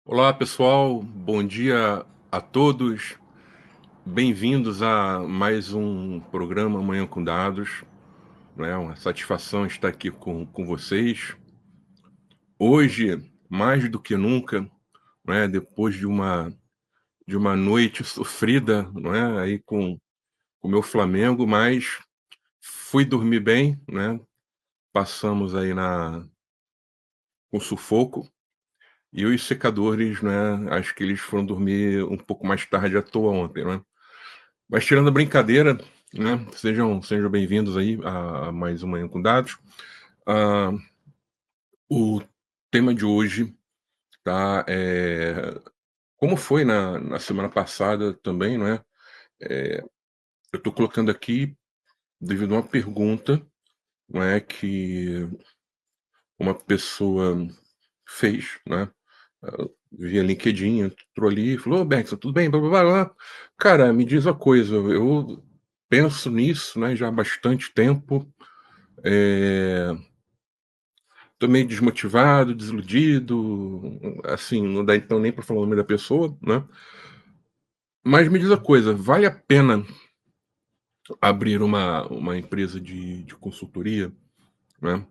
Olá, pessoal. Bom dia a todos. Bem-vindos a mais um programa Manhã com Dados. É uma satisfação estar aqui com vocês. Hoje, mais do que nunca, depois de uma noite sofrida, aí com o meu Flamengo, mas fui dormir bem, Passamos aí com sufoco. E os secadores, acho que eles foram dormir um pouco mais tarde à toa ontem, Mas tirando a brincadeira, sejam bem-vindos aí a mais uma Manhã com Dados. Ah, o tema de hoje, tá, como foi na semana passada também, eu estou colocando aqui devido a uma pergunta, que uma pessoa fez, via LinkedIn, entrou ali e falou: "Ô Bergson, tudo bem? Blá-blá-blá". Cara, me diz uma coisa, eu penso nisso, já há bastante tempo. Tô meio desmotivado, desiludido, assim, não dá então nem para falar o nome da pessoa, Mas me diz uma coisa, vale a pena abrir uma empresa de consultoria, né?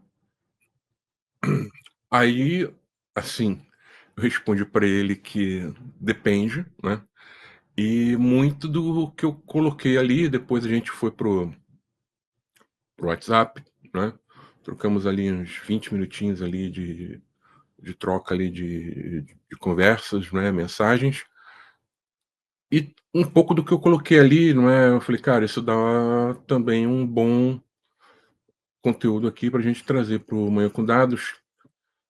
Aí, assim, eu respondi para ele que depende, e muito do que eu coloquei ali, depois a gente foi pro WhatsApp, né? Trocamos ali uns 20 minutinhos ali de troca ali de conversas, mensagens. E um pouco do que eu coloquei ali, eu falei: "Cara, isso dá também um bom conteúdo aqui para a gente trazer para o Manhã com Dados",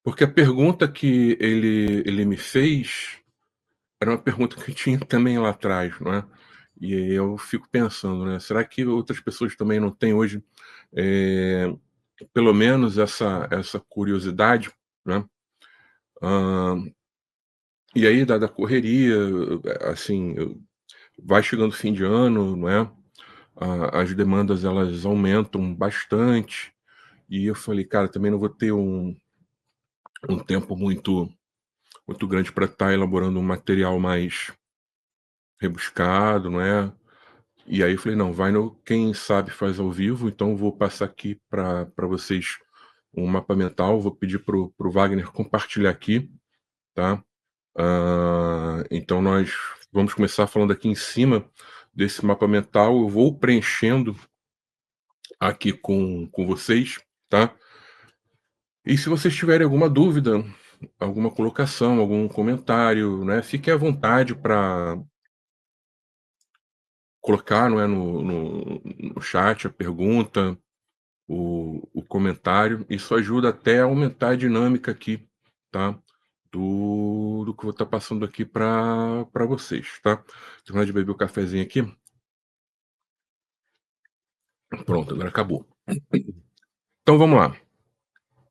porque a pergunta que ele me fez era uma pergunta que eu tinha também lá atrás, E aí eu fico pensando, será que outras pessoas também não têm hoje, eh, pelo menos essa curiosidade, né? Hã, e aí da correria, assim, vai chegando o fim de ano, as demandas elas aumentam bastante, e eu falei: "Cara, também não vou ter um tempo muito grande para estar elaborando um material mais rebuscado", E aí eu falei: "Não, vai no quem sabe faz ao vivo", então eu vou passar aqui para vocês um mapa mental, vou pedir para o Wagner compartilhar aqui, tá. Então nós vamos começar falando aqui em cima desse mapa mental, eu vou preenchendo aqui com vocês, tá. E se vocês tiverem alguma dúvida, alguma colocação, algum comentário, fique à vontade para colocar, no chat a pergunta, o comentário. Isso ajuda até a aumentar a dinâmica aqui, tá, do que eu vou estar passando aqui para vocês, tá. Terminar de beber o cafezinho aqui. Pronto, agora acabou. Então vamos lá.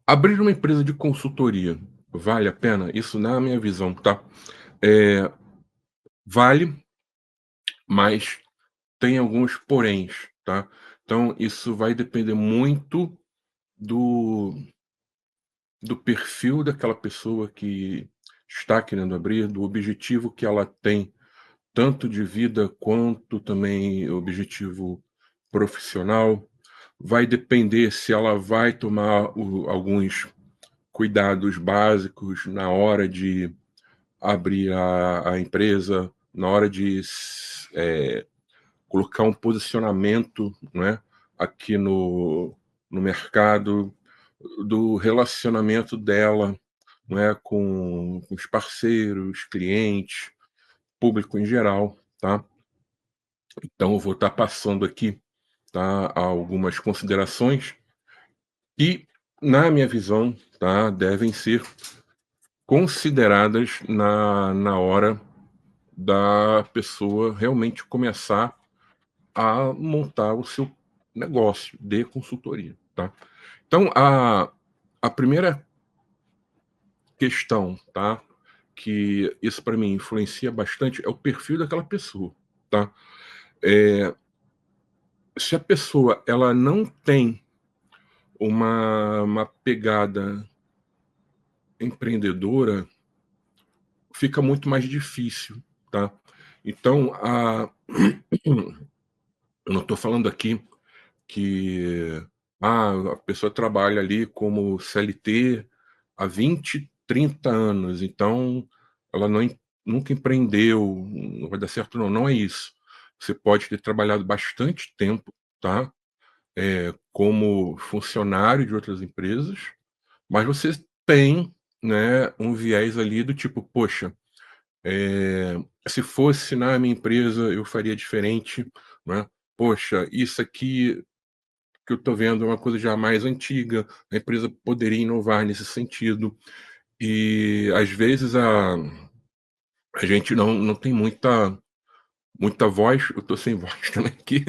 Abrir uma empresa de consultoria vale a pena? Isso na minha visão, tá. Eh, Vale, mas tem alguns poréns, tá. Então isso vai depender muito do perfil daquela pessoa que está querendo abrir, do objetivo que ela tem, tanto de vida quanto também objetivo profissional. Vai depender se ela vai tomar alguns cuidados básicos na hora de abrir a empresa, na hora de colocar um posicionamento, aqui no mercado, do relacionamento dela, com os parceiros, clientes, público em geral, tá. Então eu vou estar passando aqui, tá, algumas considerações que, na minha visão, tá, devem ser consideradas na hora da pessoa realmente começar a montar o seu negócio de consultoria, tá. Então a primeira questão, tá, que isso para mim influencia bastante é o perfil daquela pessoa, tá. Eh, Se a pessoa ela não tem uma pegada empreendedora, fica muito mais difícil, tá. Então eu não estou falando aqui que, a pessoa trabalha ali como CLT há 20, 30 anos, então ela nunca empreendeu, não vai dar certo não, não é isso. Você pode ter trabalhado bastante tempo, tá, como funcionário de outras empresas, mas você tem, né, um viés ali do tipo: "Poxa, se fosse na minha empresa eu faria diferente", né. "Poxa, isso aqui que eu estou vendo é uma coisa já mais antiga, a empresa poderia inovar nesse sentido". E às vezes a gente não tem muita voz, eu estou sem voz também aqui,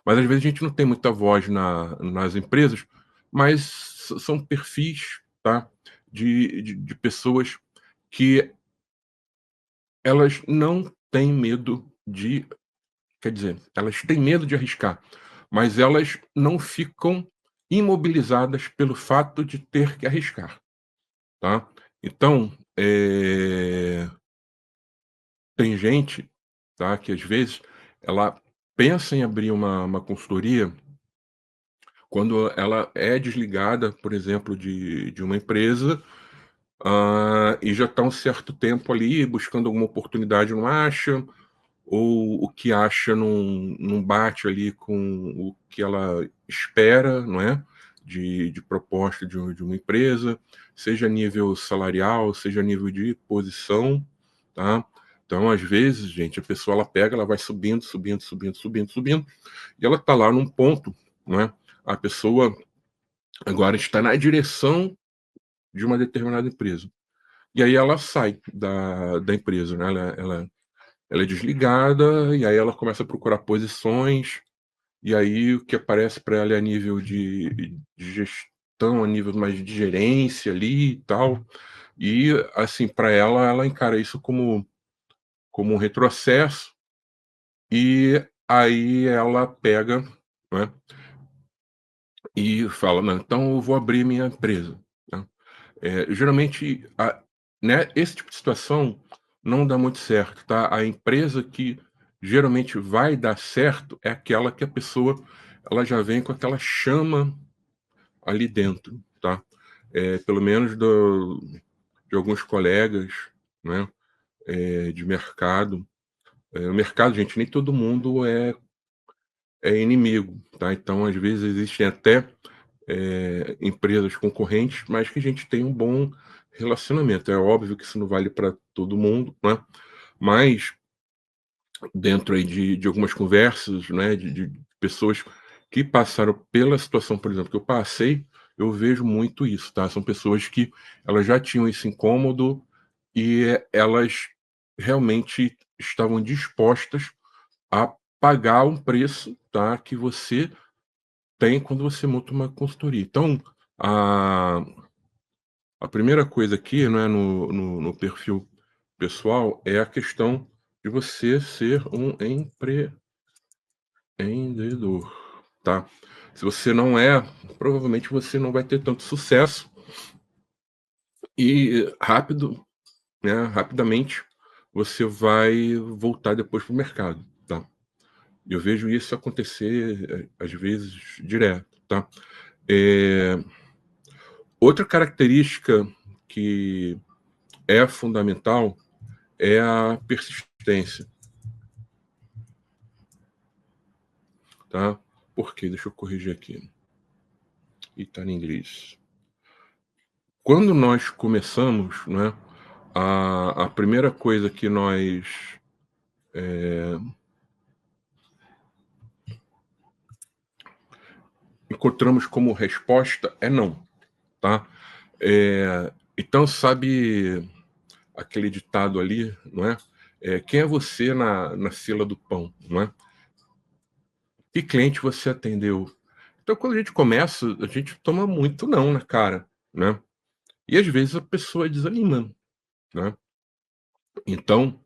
mas às vezes a gente não tem muita voz nas empresas, mas são perfis, tá, de pessoas que elas não têm medo de, quer dizer, elas têm medo de arriscar, mas elas não ficam imobilizadas pelo fato de ter que arriscar, tá. Então, tem gente, tá, que às vezes ela pensa em abrir uma consultoria quando ela é desligada, por exemplo, de uma empresa, e já está um certo tempo ali buscando alguma oportunidade, não acha, ou o que acha não bate ali com o que ela espera, não é, de proposta de uma empresa, seja a nível salarial, seja a nível de posição, tá. Então, às vezes, gente, a pessoa ela pega, ela vai subindo, subindo, subindo, subindo, subindo, e ela está lá num ponto, não é, a pessoa agora está na direção de uma determinada empresa. E aí ela sai da empresa, né, ela é desligada, e aí ela começa a procurar posições, e aí o que aparece para ela é a nível de gestão, a nível mais de gerência ali e tal. E, assim, para ela encara isso como um retrocesso, e aí ela pega, né, e fala: "Não, então eu vou abrir minha empresa", né. Geralmente, né, esse tipo de situação não dá muito certo, tá. A empresa que geralmente vai dar certo é aquela que a pessoa ela já vem com aquela chama ali dentro, tá. Pelo menos de alguns colegas, né, de mercado. O mercado, gente, nem todo mundo é inimigo, tá. Então, às vezes, existem até empresas concorrentes, mas que a gente tem um bom relacionamento. É óbvio que isso não vale para todo mundo, né? Mas dentro aí de algumas conversas, né, de pessoas que passaram pela situação, por exemplo, que eu passei, eu vejo muito isso, tá? São pessoas que elas já tinham esse incômodo e elas realmente estavam dispostas a pagar um preço, tá? Que você tem quando você monta uma consultoria. Então, a a primeira coisa aqui, né, no perfil pessoal, é a questão de você ser um empreendedor, tá. Se você não é, provavelmente você não vai ter tanto sucesso e rapidamente, você vai voltar depois para o mercado, tá. Eu vejo isso acontecer, às vezes, direto, tá. Eh, Outra característica que é fundamental é a persistência, tá? Por quê? Deixa eu corrigir aqui. E tá em inglês. Quando nós começamos, né, a primeira coisa que nós encontramos como resposta é não, tá? Então, sabe aquele ditado ali, não é? Quem é você na fila do pão, não é? Que cliente você atendeu? Então, quando a gente começa, a gente toma muito não na cara, né? E às vezes a pessoa desanima, né? Então,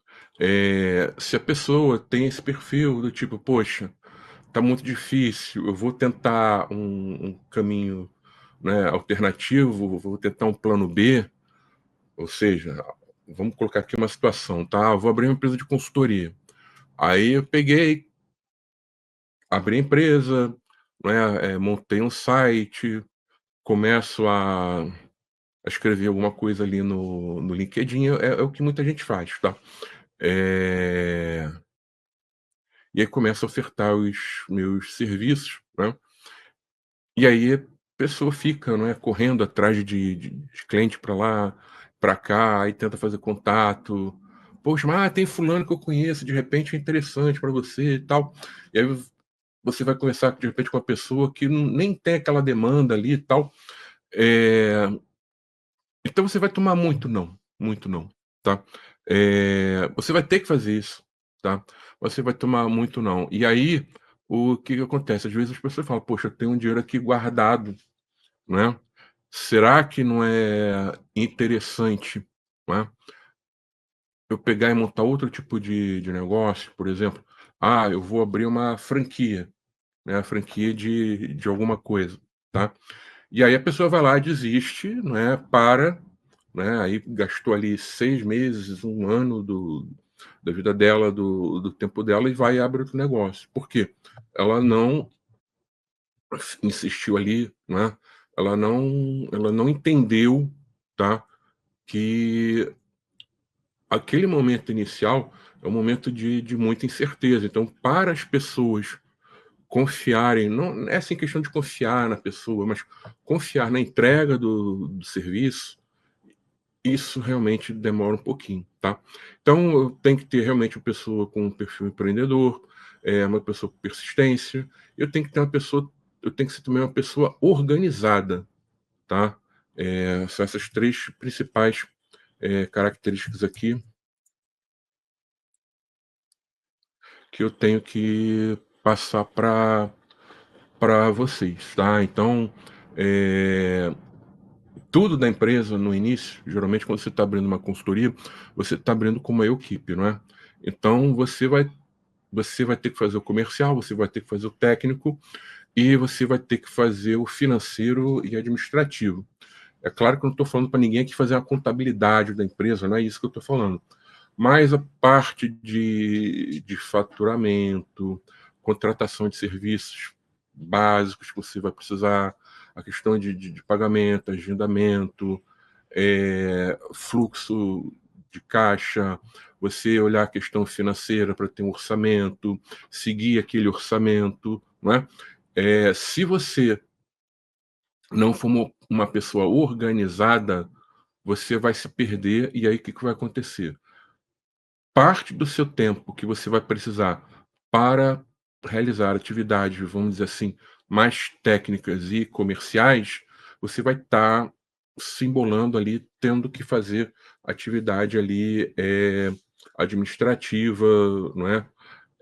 se a pessoa tem esse perfil do tipo: "Poxa, tá muito difícil, eu vou tentar um caminho, né, alternativo, vou tentar um plano B", ou seja, vamos colocar aqui uma situação, tá? Eu vou abrir uma empresa de consultoria. Aí eu peguei, abri a empresa, né, montei um site, começo a escrever alguma coisa ali no LinkedIn, é o que muita gente faz, tá? Eh, e aí começo a ofertar os meus serviços, né? E aí a pessoa fica, né, correndo atrás de cliente para lá, para cá, aí tenta fazer contato. "Poxa, mas tem fulano que eu conheço, de repente é interessante para você e tal". E aí você vai conversar de repente com uma pessoa que nem tem aquela demanda ali e tal. Eh, então você vai tomar muito não, tá. Você vai ter que fazer isso, tá. Você vai tomar muito não. E aí, o que que acontece? Às vezes as pessoas falam: "Poxa, eu tenho um dinheiro aqui guardado, né, será que não é interessante, né, eu pegar e montar outro tipo de negócio?". Por exemplo, eu vou abrir uma franquia, né, franquia de alguma coisa, tá. E aí a pessoa vai lá, desiste, né, para, né, aí gastou ali 6 meses, um ano da vida dela, do tempo dela e vai e abre outro negócio. Por quê? Ela não insistiu ali, né, ela não entendeu, tá, que aquele momento inicial é um momento de muita incerteza. Então, para as pessoas confiarem, não é assim questão de confiar na pessoa, mas confiar na entrega do serviço, isso realmente demora um pouquinho, tá. Então eu tenho que ter realmente uma pessoa com um perfil empreendedor, uma pessoa com persistência, eu tenho que ser também uma pessoa organizada, tá. São essas 3 principais, características aqui que eu tenho que passar para vocês, tá. Então, eh tudo da empresa no início, geralmente quando você está abrindo uma consultoria, você está abrindo com uma equipe, não é? Então você vai ter que fazer o comercial, você vai ter que fazer o técnico e você vai ter que fazer o financeiro e administrativo. É claro que eu não estou falando para ninguém aqui fazer a contabilidade da empresa, não é isso que eu estou falando. Mas a parte de faturamento, contratação de serviços básicos que você vai precisar, a questão de pagamento, agendamento, fluxo de caixa, você olhar a questão financeira para ter um orçamento, seguir aquele orçamento, não é? Se você não for uma pessoa organizada, você vai se perder e aí o que que vai acontecer? Parte do seu tempo que você vai precisar para realizar atividades, vamos dizer assim, mais técnicas e comerciais, você vai estar se embolando ali, tendo que fazer atividade ali, administrativa, não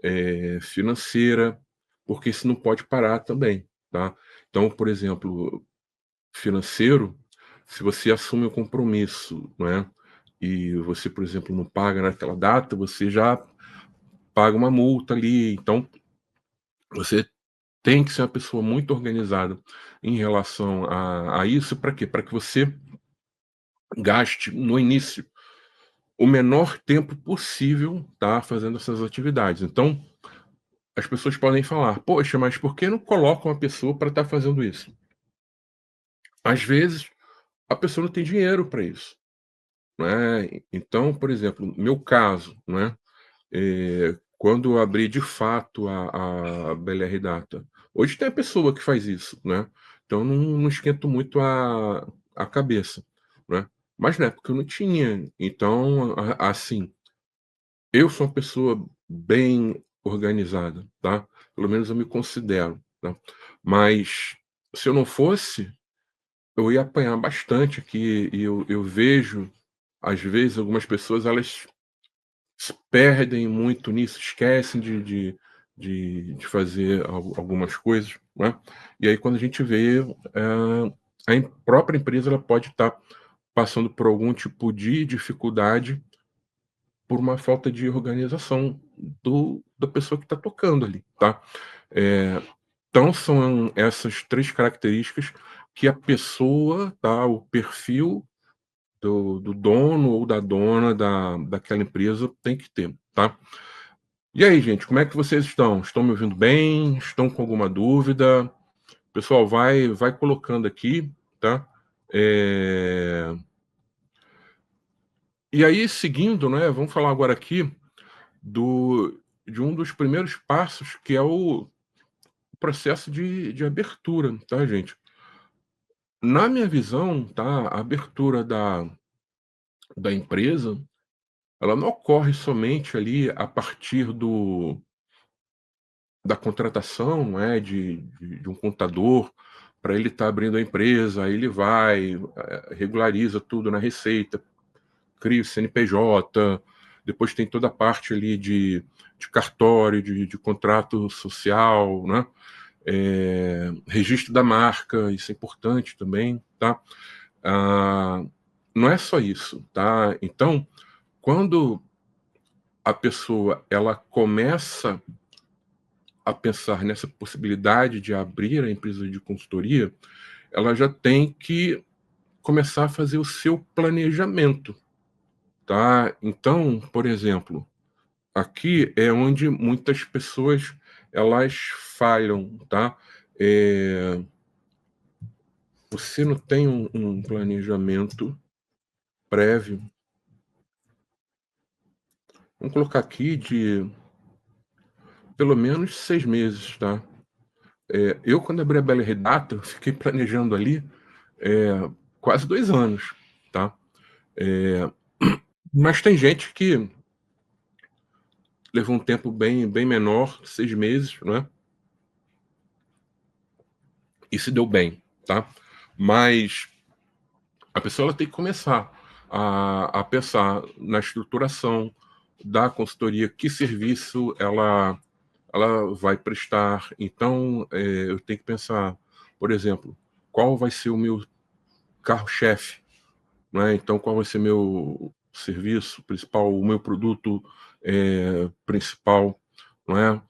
é, financeira, porque isso não pode parar também, tá. Então, por exemplo, financeiro, se você assume um compromisso, não é, e você, por exemplo, não paga naquela data, você já paga uma multa ali. Então, você tem que ser uma pessoa muito organizada em relação a isso, para quê? Para que você gaste no início o menor tempo possível, tá, fazendo essas atividades. Então, as pessoas podem falar: "Poxa, mas por que não coloca uma pessoa para estar fazendo isso?". Às vezes, a pessoa não tem dinheiro para isso, né. Então, por exemplo, no meu caso, né, quando eu abri de fato a BLR Data, hoje tem a pessoa que faz isso, né, então não esquento muito a cabeça, né. Mas na época eu não tinha, então, assim, eu sou uma pessoa bem organizada, tá, pelo menos eu me considero, tá. Mas se eu não fosse, eu ia apanhar bastante aqui e eu vejo, às vezes, algumas pessoas elas se perdem muito nisso, esquecem de fazer algumas coisas, né, e aí quando a gente vê, a própria empresa ela pode estar passando por algum tipo de dificuldade, por uma falta de organização da pessoa que está tocando ali, tá. Eh, então são essas 3 características que a pessoa, tá, o perfil do dono ou da dona daquela empresa tem que ter, tá. E aí, gente, como é que vocês estão? Estão me ouvindo bem? Estão com alguma dúvida? Pessoal, vai colocando aqui, tá. Eh, e aí seguindo, né, vamos falar agora aqui de um dos primeiros passos, que é o processo de abertura, tá, gente. Na minha visão, tá, a abertura da empresa, ela não ocorre somente ali a partir da contratação, não é, de um contador, para ele estar abrindo a empresa, aí ele vai, regulariza tudo na Receita, cria o CNPJ, depois tem toda a parte ali de cartório, de contrato social, né, registro da marca, isso é importante também, tá. Ah, não é só isso, tá. Então, quando a pessoa ela começa a pensar nessa possibilidade de abrir a empresa de consultoria, ela já tem que começar a fazer o seu planejamento, tá. Então, por exemplo, aqui é onde muitas pessoas elas falham, tá. Eh, Você não tem um planejamento prévio, vamos colocar aqui de pelo menos 6 meses, tá. Eu quando abri a BR Data, eu fiquei planejando ali, quase 2 anos, tá. Mas tem gente que levou um tempo bem menor, 6 meses, né, e se deu bem, tá. Mas a pessoa ela tem que começar a pensar na estruturação da consultoria, que serviço ela vai prestar. Então, eu tenho que pensar, por exemplo, qual vai ser o meu carro-chefe, né, então qual vai ser meu serviço principal, o meu produto, principal, não é.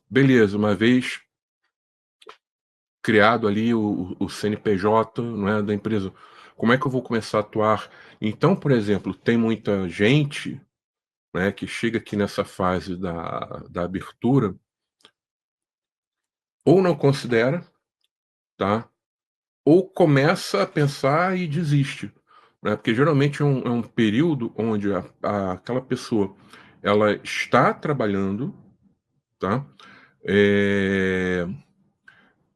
Beleza, uma vez criado ali o CNPJ, não é, da empresa, como é que eu vou começar a atuar? Então, por exemplo, tem muita gente, né, que chega aqui nessa fase da abertura, ou não considera, tá, ou começa a pensar e desiste, né, porque geralmente é um período onde aquela pessoa, ela está trabalhando, tá, eh,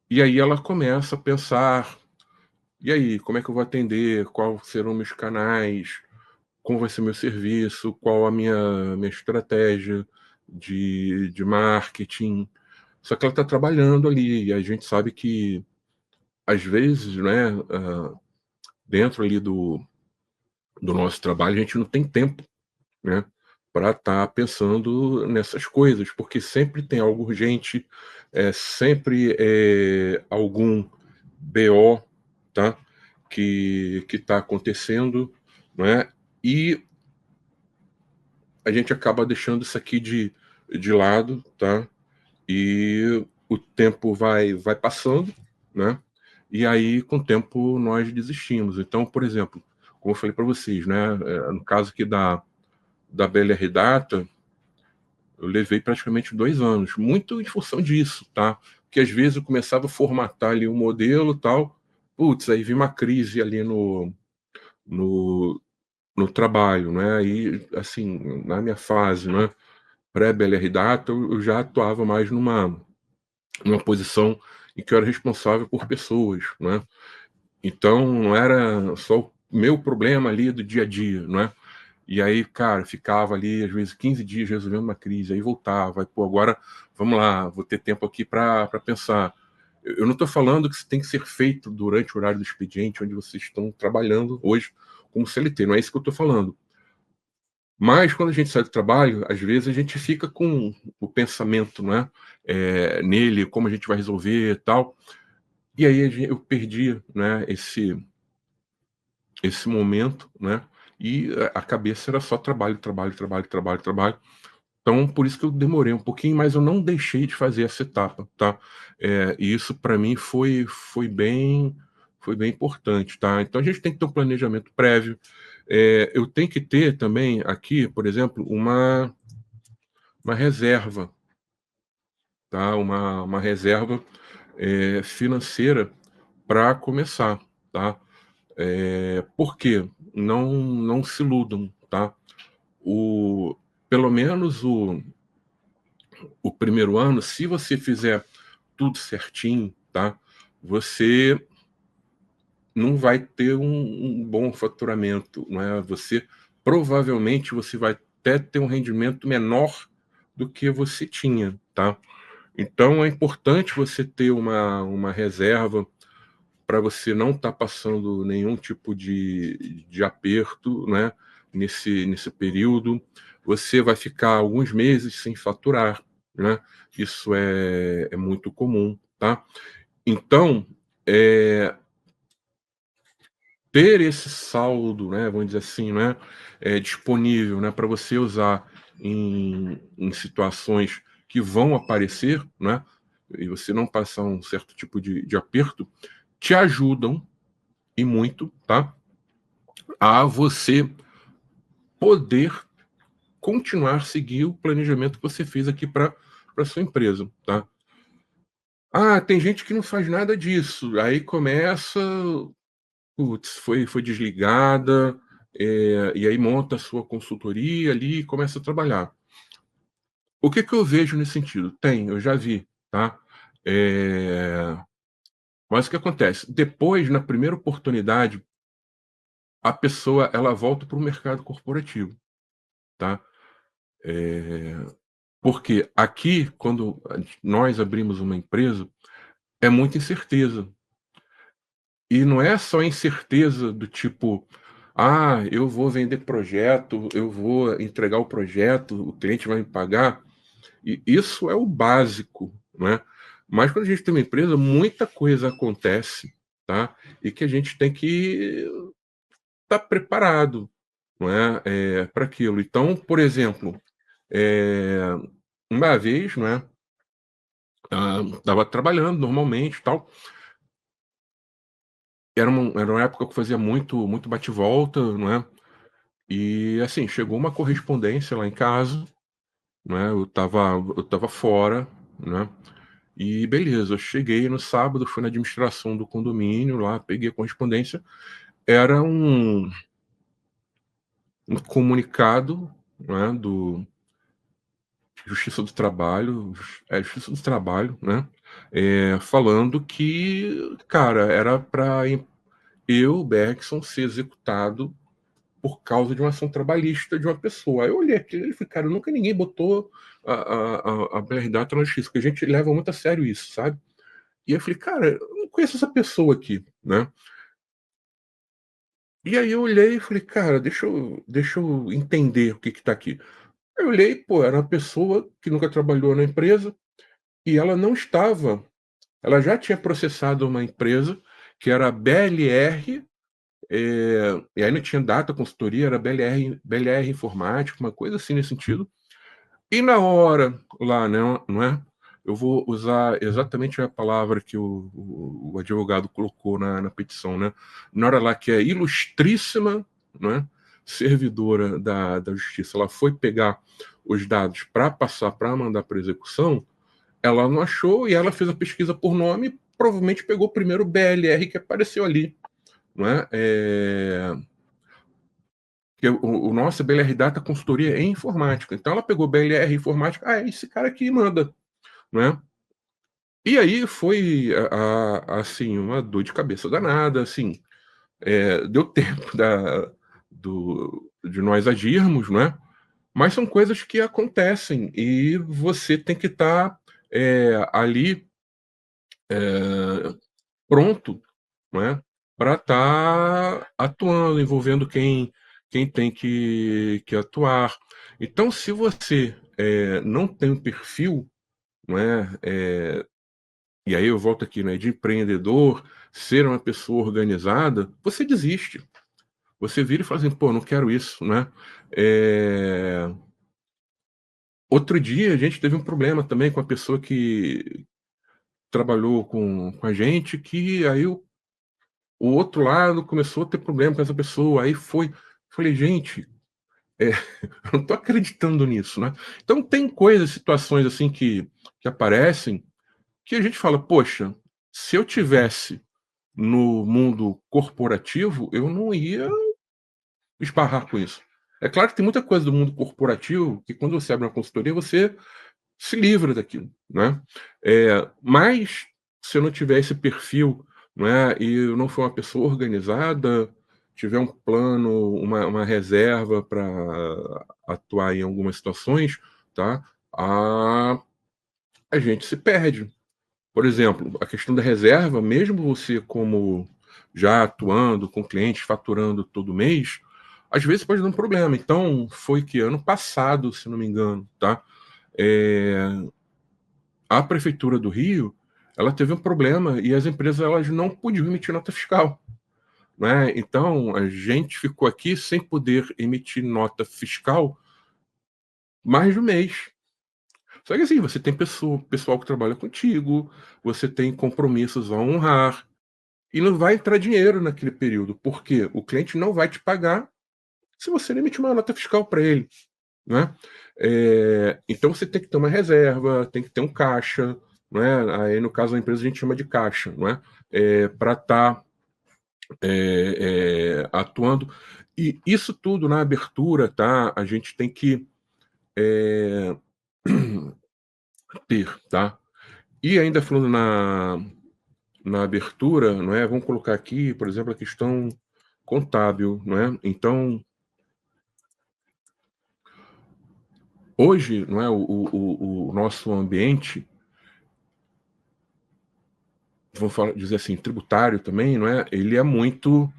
e aí ela começa a pensar: "E aí, como é que eu vou atender? Qual serão meus canais? Como vai ser meu serviço? Qual a minha estratégia de marketing?". Só que ela está trabalhando ali, e a gente sabe que, às vezes, né, dentro ali do nosso trabalho, a gente não tem tempo, né, para estar pensando nessas coisas, porque sempre tem algo urgente, sempre algum BO, tá, que está acontecendo, né, e a gente acaba deixando isso aqui de lado, tá, e o tempo vai passando, né, e aí com o tempo nós desistimos. Então, por exemplo, como eu falei para vocês, né, no caso aqui da BLR Data, eu levei praticamente 2 anos, muito em função disso, tá, porque às vezes eu começava a formatar ali um modelo, tal, putz, aí vinha uma crise ali no no trabalho, né, aí, assim, na minha fase, né, pré-BLR Data, eu já atuava mais numa posição em que eu era responsável por pessoas, né. Então não era só o meu problema ali do dia a dia, né. E aí, cara, ficava ali às vezes 15 dias resolvendo uma crise, aí voltava, aí, pô, agora vamos lá, vou ter tempo aqui para pensar. Eu não estou falando que isso tem que ser feito durante o horário do expediente, onde vocês estão trabalhando hoje como CLT, não é isso que eu estou falando. Mas quando a gente sai do trabalho, às vezes a gente fica com o pensamento, né, nele, como a gente vai resolver e tal. E aí eu perdi, né, esse momento, né, e a cabeça era só trabalho, trabalho, trabalho, trabalho, trabalho. Então, por isso que eu demorei um pouquinho, mas eu não deixei de fazer essa etapa, tá. E isso para mim foi bem importante, tá. Então a gente tem que ter um planejamento prévio. Eu tenho que ter também aqui, por exemplo, uma reserva, tá, uma reserva, financeira para começar, tá. Por quê? Não se iludam, tá. O Pelo menos o primeiro ano, se você fizer tudo certinho, tá, você não vai ter um bom faturamento, não é, provavelmente você vai até ter um rendimento menor do que você tinha, tá. Então é importante você ter uma reserva para você não estar passando nenhum tipo de aperto, né, nesse período. Você vai ficar alguns meses sem faturar, né, isso é muito comum, tá. Então, eh, ter esse saldo, né, vamos dizer assim, né, disponível, né, para você usar em situações que vão aparecer, né, e você não passar um certo tipo de aperto, te ajudam, e muito, tá, a você poder continuar seguir o planejamento que você fez aqui para sua empresa, tá. Ah, tem gente que não faz nada disso, aí começa, putz, foi desligada, e aí monta a sua consultoria ali e começa a trabalhar. O que que eu vejo nesse sentido? Eu já vi, tá. Eh, mas o que acontece? Depois, na primeira oportunidade, a pessoa ela volta para o mercado corporativo, tá. Eh, Porque aqui, quando nós abrimos uma empresa, é muita incerteza. E não é só incerteza do tipo: "Ah, eu vou vender projeto, eu vou entregar o projeto, o cliente vai me pagar", e isso é o básico, né. Mas quando a gente tem uma empresa, muita coisa acontece, tá, e que a gente tem que estar preparado, não é, pra aquilo. Então, por exemplo, eh, uma vez, não é, estava trabalhando normalmente, tal. Era uma época que eu fazia muito bate volta, não é, e, assim, chegou uma correspondência lá em casa, né, eu estava fora, né, e beleza, eu cheguei no sábado, fui na administração do condomínio lá, peguei a correspondência, era um comunicado, né, do Justiça do Trabalho, Justiça do Trabalho, né, falando que, cara, era para eu, Bergson, ser executado por causa de uma ação trabalhista de uma pessoa. Aí eu olhei aquilo e falei: "Cara, nunca ninguém botou a BR-Data na justiça", porque a gente leva muito a sério isso, sabe. E eu falei: "Cara, eu não conheço essa pessoa aqui", né. E aí eu olhei e falei: "Cara, deixa eu entender o que que tá aqui". Aí eu olhei, pô, era uma pessoa que nunca trabalhou na empresa e ela já tinha processado uma empresa que era a BLR. E aí não tinha data consultoria, era BLR Informática, uma coisa assim nesse sentido. E na hora lá, né, não é, eu vou usar exatamente a palavra que o advogado colocou na petição, né. Na hora lá que a ilustríssima, né, servidora da justiça, ela foi pegar os dados para passar para mandar para execução, ela não achou e ela fez a pesquisa por nome e provavelmente pegou o primeiro BLR que apareceu ali, não é. Que o nosso BLR Data consultoria em informática. Então ela pegou BLR informática, "Ah, é esse cara aqui manda", né. E aí foi assim, uma dor de cabeça danada, assim, deu tempo de nós agirmos, né, mas são coisas que acontecem e você tem que estar, ali, eh, pronto, né, para estar atuando, envolvendo quem tem que atuar. Então se você, não tem um perfil, não é, e aí eu volto aqui, né, de empreendedor, ser uma pessoa organizada, você desiste. Você vira e fala assim: "Pô, não quero isso", né. Eh, Outro dia a gente teve um problema também com a pessoa que trabalhou com a gente, que aí o outro lado começou a ter problema com essa pessoa, aí foi falei: "Gente, eu não tô acreditando nisso", né. Então tem coisas, situações, assim, que aparecem, que a gente fala: "Poxa, se eu tivesse no mundo corporativo, eu não ia esbarrar com isso". É claro que tem muita coisa do mundo corporativo que quando você abre uma consultoria, você se livra daquilo, né. Mas se eu não tiver esse perfil, né, e eu não for uma pessoa organizada, tiver um plano, uma reserva para atuar em algumas situações, tá, a a gente se perde. Por exemplo, a questão da reserva, mesmo você como já atuando com clientes, faturando todo mês, às vezes pode dar um problema. Então, foi que ano passado, se não me engano, tá, eh a prefeitura do Rio, ela teve um problema e as empresas elas não podiam emitir nota fiscal, né, então a gente ficou aqui sem poder emitir nota fiscal mais de um mês. Só que assim, você tem pessoal que trabalha contigo, você tem compromissos a honrar, e não vai entrar dinheiro naquele período, porque o cliente não vai te pagar se você não emitir uma nota fiscal para ele. Né? Então você tem que ter uma reserva, tem que ter um caixa, né? Aí no caso da empresa a gente chama de caixa, não é? Para estar atuando. E isso tudo na abertura, tá? A gente tem que é, ter, tá? E ainda falando na abertura, não é? Vamos colocar aqui, por exemplo, a questão contábil, não é? Então, hoje, não é? O nosso ambiente, dizer assim, tributário também, não é? Ele é muito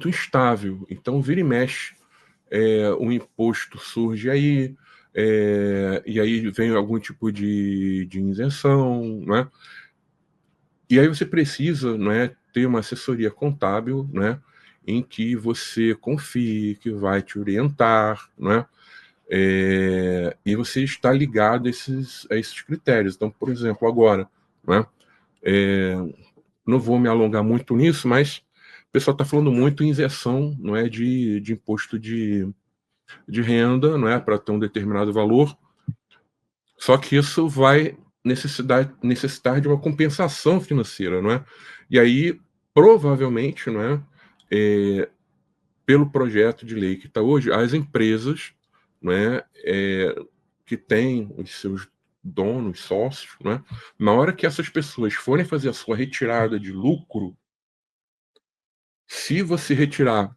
instável. Então, vira e mexe, um imposto surge aí, e aí vem algum tipo de isenção, não é? E aí você precisa, não é, ter uma assessoria contábil, né, em que você confie, que vai te orientar, não é? E você está ligado a esses critérios. Então, por exemplo, agora, né, eh não vou me alongar muito nisso, mas o pessoal está falando muito em isenção, não é, de imposto de renda, não é, para ter um determinado valor, só que isso vai necessitar de uma compensação financeira, não é. E aí, provavelmente, não é, pelo projeto de lei que está hoje, as empresas, não é, que têm os seus donos, sócios, não é, na hora que essas pessoas forem fazer a sua retirada de lucro, se você retirar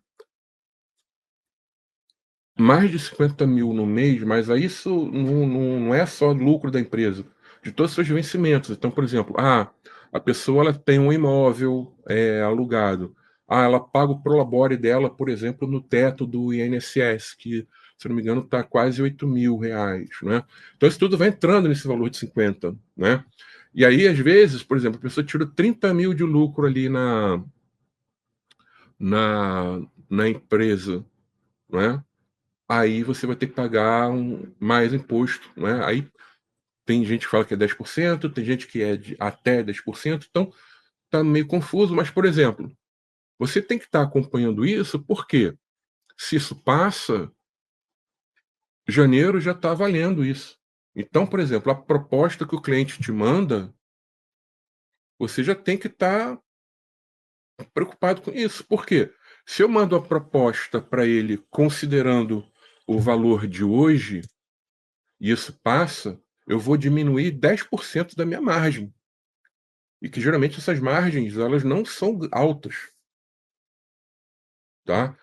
mais de 50.000 no mês, mas aí isso não é só lucro da empresa, de todos os seus vencimentos. Então, por exemplo, a pessoa ela tem um imóvel, alugado. Ela paga o prolabore dela, por exemplo, no teto do INSS, que, se eu não me engano, está quase R$ 8.000, né. Então isso tudo vai entrando nesse valor de 50, né. E aí, às vezes, por exemplo, a pessoa tira 30.000 de lucro ali na empresa, né. Aí você vai ter que pagar mais imposto, né. Aí tem gente que fala que é 10%, tem gente que é de até 10%, então tá meio confuso, mas, por exemplo, você tem que estar acompanhando isso, porque se isso passa, janeiro já está valendo isso. Então, por exemplo, a proposta que o cliente te manda, você já tem que estar preocupado com isso. Por quê? Se eu mando a proposta para ele considerando o valor de hoje, e isso passa, eu vou diminuir 10% da minha margem. E que geralmente essas margens, elas não são altas, tá?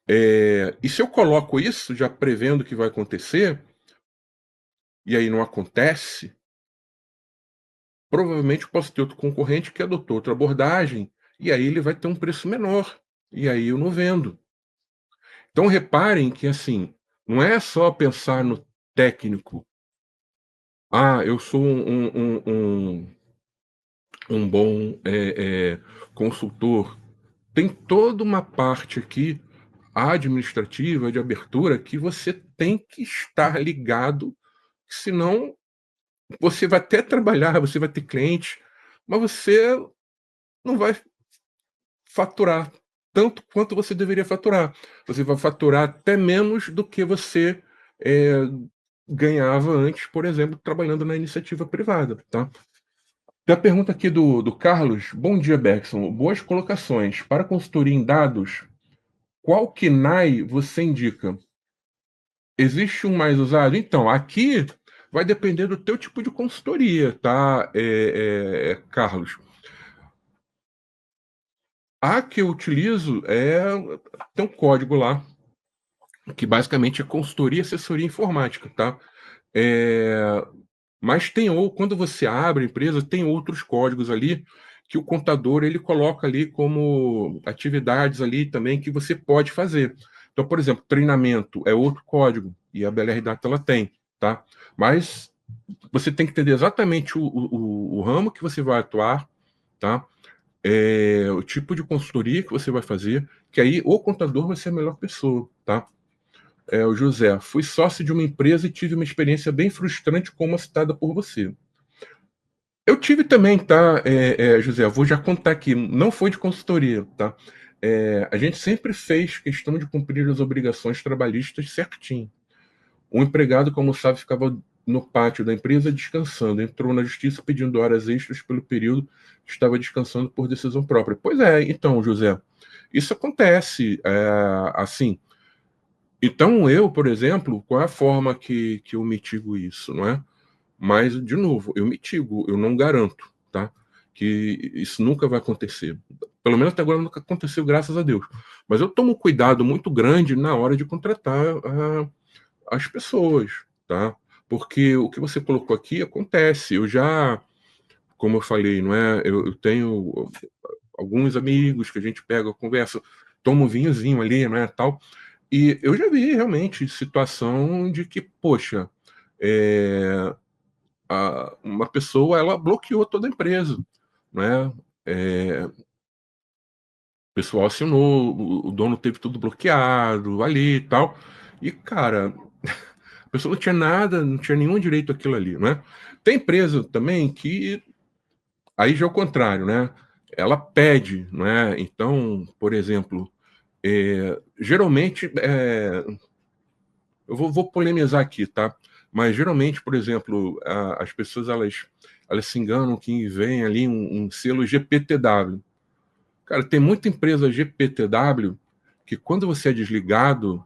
E se eu coloco isso, já prevendo o que vai acontecer, e aí não acontece, provavelmente eu posso ter outro concorrente que adotou outra abordagem, e aí ele vai ter um preço menor, e aí eu não vendo. Então reparem que, assim, não é só pensar no técnico. Eu sou um bom, consultor. Tem toda uma parte aqui administrativa, de abertura, que você tem que estar ligado, senão você vai até trabalhar, você vai ter cliente, mas você não vai faturar tanto quanto você deveria faturar. Você vai faturar até menos do que você, eh, ganhava antes, por exemplo, trabalhando na iniciativa privada, tá. Tem a pergunta aqui do Carlos: "Bom dia, Bergson, boas colocações. Para consultoria em dados, qual KNAI você indica? Existe um mais usado?" Então, aqui vai depender do teu tipo de consultoria, tá, Carlos. A que eu utilizo tem um código lá, que basicamente é consultoria e assessoria informática, tá. Eh, mas quando você abre a empresa, tem outros códigos ali, que o contador ele coloca ali como atividades ali também que você pode fazer. Então, por exemplo, treinamento é outro código, e a BLR Data ela tem, tá. Mas você tem que entender exatamente o ramo que você vai atuar, tá, o tipo de consultoria que você vai fazer, que aí o contador vai ser a melhor pessoa, tá. O José: "Fui sócio de uma empresa e tive uma experiência bem frustrante como a citada por você". Eu tive também, tá, José, vou já contar aqui, não foi de consultoria, tá. A gente sempre fez questão de cumprir as obrigações trabalhistas certinho. Um empregado, como sabe, ficava no pátio da empresa descansando, entrou na justiça pedindo horas extras pelo período que estava descansando por decisão própria. Pois é, então, José, isso acontece, assim. Então eu, por exemplo, qual é a forma que eu mitigo isso, não é? Mas, de novo, eu mitigo, eu não garanto, tá, que isso nunca vai acontecer. Pelo menos até agora nunca aconteceu, graças a Deus. Mas eu tomo cuidado muito grande na hora de contratar as pessoas, tá? Porque o que você colocou aqui acontece. Eu já, como eu falei, não é? Eu tenho alguns amigos que a gente pega, conversa, toma um vinhozinho ali, não é, tal. E eu já vi realmente situação de que, poxa, eh, uma pessoa ela bloqueou toda a empresa, né? O pessoal assinou, o dono teve tudo bloqueado ali e tal. E, cara, a pessoa não tinha nada, não tinha nenhum direito àquilo ali, né? Tem empresa também que aí já é o contrário, né? Ela pede, né? Então, por exemplo, geralmente, eu vou polemizar aqui, tá? Mas geralmente, por exemplo, as pessoas elas se enganam que vem ali um selo GPTW. Cara, tem muita empresa GPTW que quando você é desligado,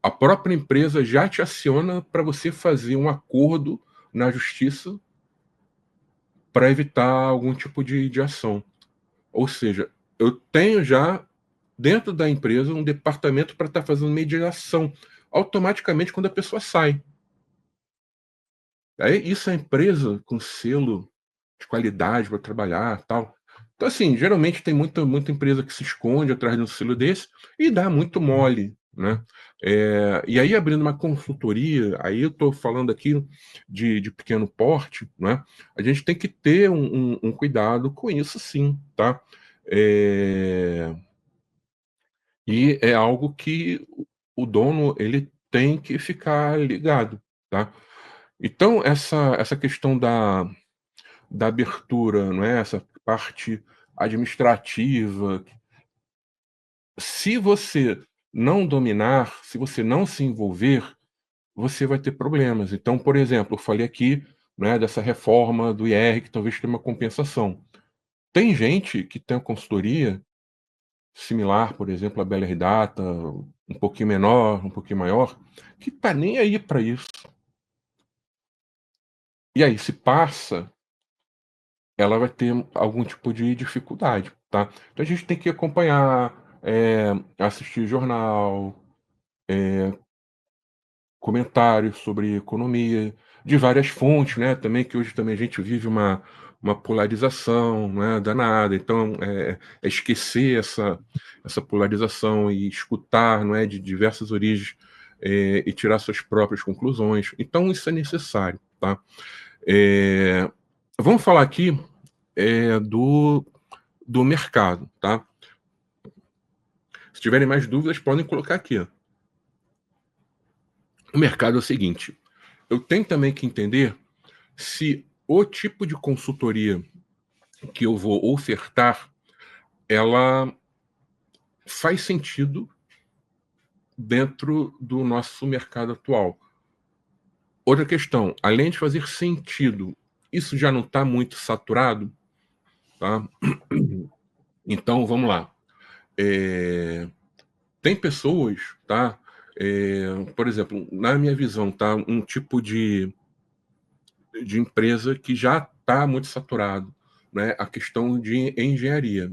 a própria empresa já te aciona para você fazer um acordo na justiça para evitar algum tipo de ação. Ou seja, eu tenho já dentro da empresa um departamento para estar fazendo mediação automaticamente quando a pessoa sai. Aí isso é empresa com selo de qualidade para trabalhar, tal. Então, assim, geralmente tem muita empresa que se esconde atrás de um selo desse e dá muito mole, né. E aí abrindo uma consultoria, aí eu estou falando aqui de pequeno porte, né, a gente tem que ter um cuidado com isso sim, tá. Eh, e é algo que o dono ele tem que ficar ligado, tá. Então essa questão da abertura, não é, essa parte administrativa, se você não dominar, se você não se envolver, você vai ter problemas. Então, por exemplo, eu falei aqui, né, dessa reforma do IR que talvez tenha uma compensação. Tem gente que tem uma consultoria similar, por exemplo, a BLR Data, um pouquinho menor, um pouquinho maior, que tá nem aí para isso. E aí, se passa, ela vai ter algum tipo de dificuldade, tá. Então a gente tem que acompanhar, assistir jornal, comentários sobre economia, de várias fontes, né, também, que hoje também a gente vive uma polarização, né, danada, então, é esquecer essa polarização e escutar, não é, de diversas origens, e tirar suas próprias conclusões. Então isso é necessário, tá. Eh, vamos falar aqui, do mercado, tá. Se tiverem mais dúvidas, podem colocar aqui. O mercado é o seguinte: eu tenho também que entender se o tipo de consultoria que eu vou ofertar, ela faz sentido dentro do nosso mercado atual. Outra questão, além de fazer sentido, isso já não está muito saturado, tá? Então, vamos lá. Tem pessoas, tá? Por exemplo, na minha visão, tá? Um tipo de empresa que já está muito saturado, né? A questão de engenharia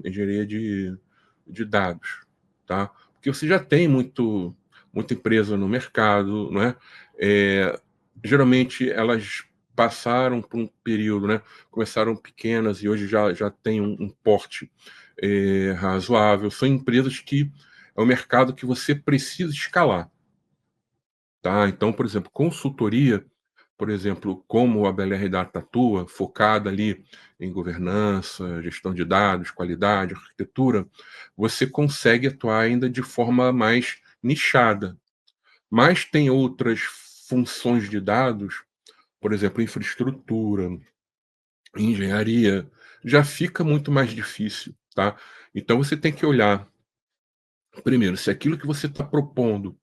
de dados, tá? Porque você já tem muita empresa no mercado, né? É, geralmente elas passaram por um período, né? Começaram pequenas e hoje já tem um porte razoável. São empresas que é um mercado que você precisa escalar, tá? Então, por exemplo, consultoria, por exemplo, como a BLR Data atua, focada ali em governança, gestão de dados, qualidade, arquitetura, você consegue atuar ainda de forma mais nichada. Mas tem outras funções de dados, por exemplo, infraestrutura, engenharia, já fica muito mais difícil, tá? Então você tem que olhar, primeiro, se aquilo que você está propondo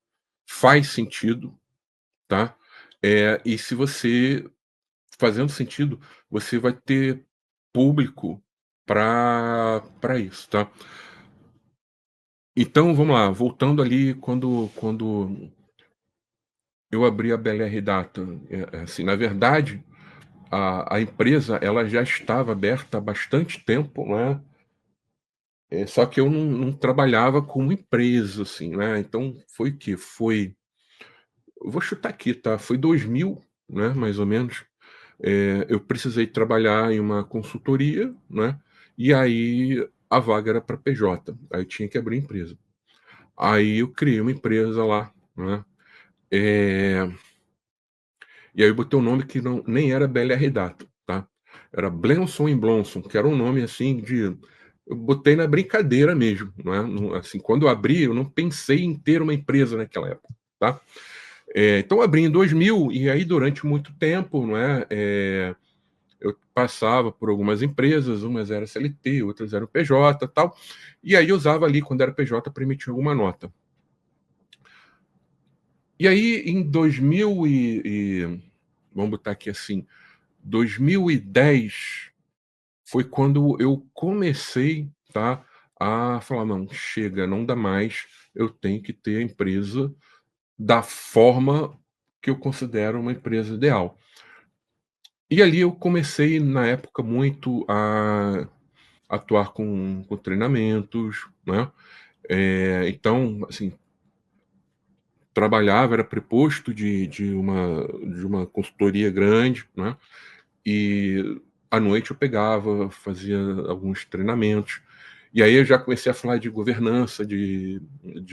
faz sentido, tá? E se você fazendo sentido, você vai ter público para isso, tá? Então, vamos lá, voltando ali quando eu abri a BLR Data, assim, na verdade, a empresa ela já estava aberta há bastante tempo, né? Só que eu não trabalhava como empresa, assim, né? Então, foi o quê? Eu vou chutar aqui, tá? Foi 2000, né, mais ou menos. Eu precisei trabalhar em uma consultoria, né? E aí a vaga era para PJ, aí eu tinha que abrir empresa. Aí eu criei uma empresa lá, né? Eh, e aí eu botei um nome que não, nem era BLR Data, tá? Era Blenson Blonson, que era um nome assim de. Eu botei na brincadeira mesmo, né? Assim, quando eu abri, eu não pensei em ter uma empresa naquela época, tá? Então eu abri em 2000 e aí durante muito tempo, não é? Eu passava por algumas empresas, umas eram CLT, outras eram PJ, tal. E aí eu usava ali quando era PJ para emitir alguma nota. E aí em 2000 vamos botar aqui assim, 2010 foi quando eu comecei, tá, a falar não, chega, não dá mais, eu tenho que ter a empresa da forma que eu considero uma empresa ideal. E ali eu comecei na época muito a atuar com treinamentos, né? Então, assim, trabalhava, era preposto de uma consultoria grande, né? E à noite eu pegava, fazia alguns treinamentos. E aí eu já comecei a falar de governança de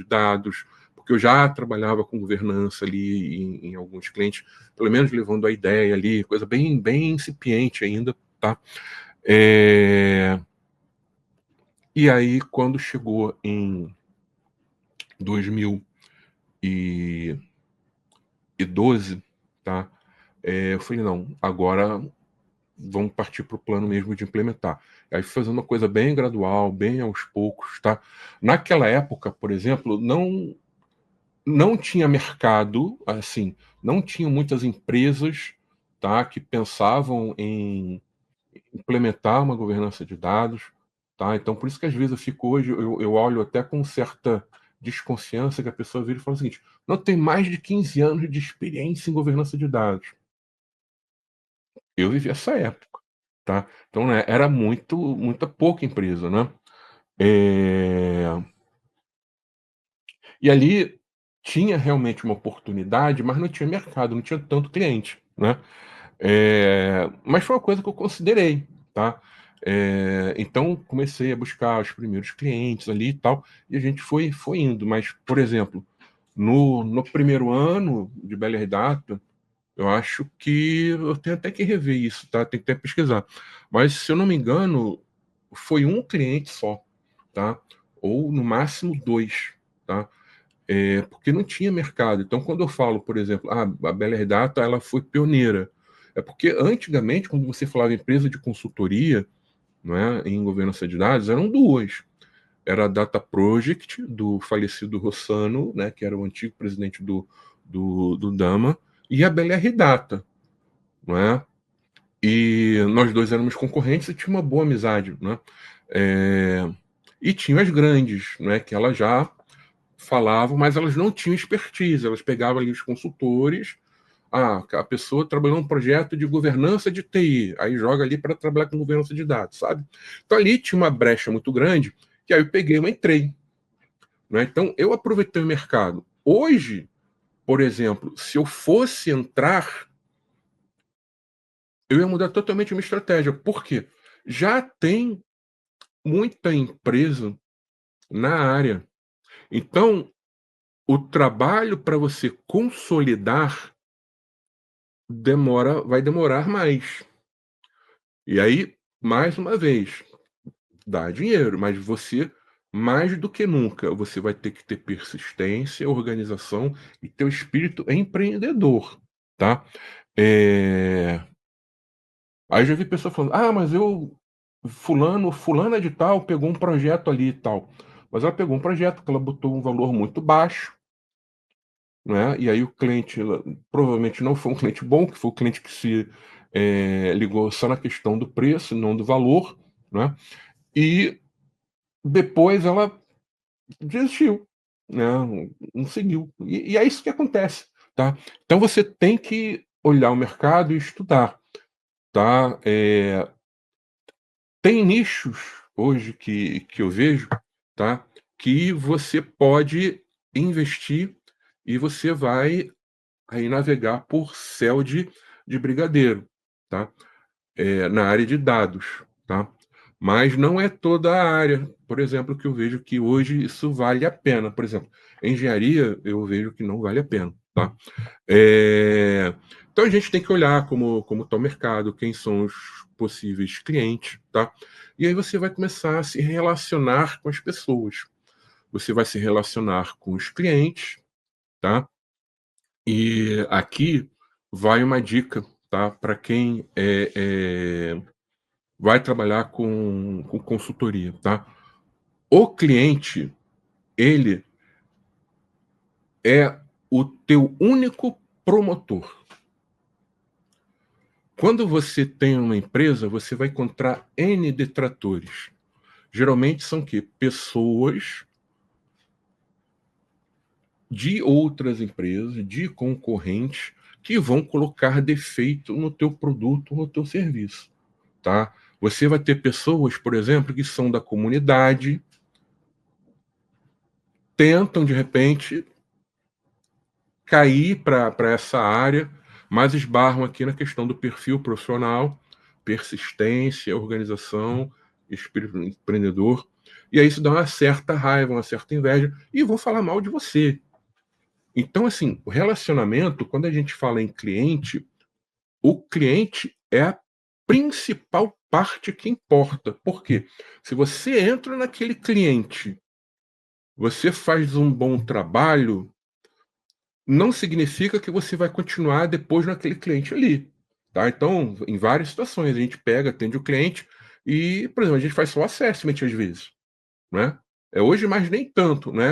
dados, porque eu já trabalhava com governança ali em alguns clientes, pelo menos levando a ideia ali, coisa bem incipiente ainda, tá? E aí, quando chegou em 2012, tá? Eu falei, não, agora vamos partir para o plano mesmo de implementar. Aí fui fazendo uma coisa bem gradual, bem aos poucos, tá? Naquela época, por exemplo, não tinha mercado, assim, não tinham muitas empresas, tá, que pensavam em implementar uma governança de dados, tá? Então, por isso que às vezes eu fico hoje, eu olho até com certa desconfiança que a pessoa vira e fala o seguinte: não tem mais de 15 anos de experiência em governança de dados. Eu vivi essa época, tá? Então, né, era muita pouca empresa, né? É, E ali tinha realmente uma oportunidade, mas não tinha mercado, não tinha tanto cliente, né? Mas foi uma coisa que eu considerei, tá? Então comecei a buscar os primeiros clientes ali e tal, e a gente foi indo. Mas, por exemplo, no primeiro ano de Bela Data, eu acho que eu tenho até que rever isso, tá? Tem que até pesquisar. Mas, se eu não me engano, foi um cliente só, tá? Ou no máximo dois, tá? Porque não tinha mercado. Então, quando eu falo, por exemplo, a Bela Data ela foi pioneira, é porque antigamente, quando você falava em empresa de consultoria, não é, em governança de dados eram 2. Era a Data Project, do falecido Rossano, né, que era o antigo presidente do Dama, e a BLR Data, não é? E nós dois éramos concorrentes e tinha uma boa amizade, né? E tinha as grandes, né, que elas já falavam, mas elas não tinham expertise, elas pegavam ali os consultores, a pessoa trabalhou num projeto de governança de TI, aí joga ali para trabalhar com governança de dados, sabe? Então ali tinha uma brecha muito grande, que aí eu peguei e entrei, né? Então eu aproveitei o mercado. Hoje, por exemplo, se eu fosse entrar, eu ia mudar totalmente a minha estratégia. Por quê? Já tem muita empresa na área. Então, o trabalho para você consolidar vai demorar mais. E aí, mais uma vez, dá dinheiro, mas você, mais do que nunca, você vai ter que ter persistência, organização e ter o espírito empreendedor, tá? Eh, Aí eu já vi pessoa falando: "Ah, mas eu fulana de tal pegou um projeto ali e tal". Mas ela pegou um projeto que ela botou um valor muito baixo, né, e aí o cliente provavelmente não foi um cliente bom, que foi o cliente que ligou só na questão do preço, não do valor, né, e depois ela desistiu, né, não seguiu. E é isso que acontece, tá. Então você tem que olhar o mercado e estudar, tá. Tem nichos hoje que eu vejo, tá, que você pode investir e você vai aí navegar por céu de brigadeiro, tá, na área de dados, tá. Mas não é toda a área, por exemplo, que eu vejo que hoje isso vale a pena. Por exemplo, engenharia eu vejo que não vale a pena, tá. Então a gente tem que olhar como está o mercado, quem são os possíveis clientes, tá? E aí você vai começar a se relacionar com as pessoas. Você vai se relacionar com os clientes, tá? E aqui vai uma dica, tá? Para quem vai trabalhar com consultoria, tá? O cliente, ele é o teu único promotor. Quando você tem uma empresa, você vai encontrar N detratores. Geralmente são que pessoas de outras empresas, de concorrentes, que vão colocar defeito no teu produto, no teu serviço, tá? Você vai ter pessoas, por exemplo, que são da comunidade, tentam de repente cair para essa área, mas esbarram aqui na questão do perfil profissional, persistência, organização, espírito empreendedor. E aí isso dá uma certa raiva, uma certa inveja, e vão falar mal de você. Então, assim, o relacionamento, quando a gente fala em cliente, o cliente é a principal parte que importa. Por quê? Se você entra naquele cliente, você faz um bom trabalho, não significa que você vai continuar depois naquele cliente ali, tá. Então, em várias situações, a gente pega, atende o cliente e, por exemplo, a gente faz só assessment às vezes, né. Hoje mais nem tanto, né,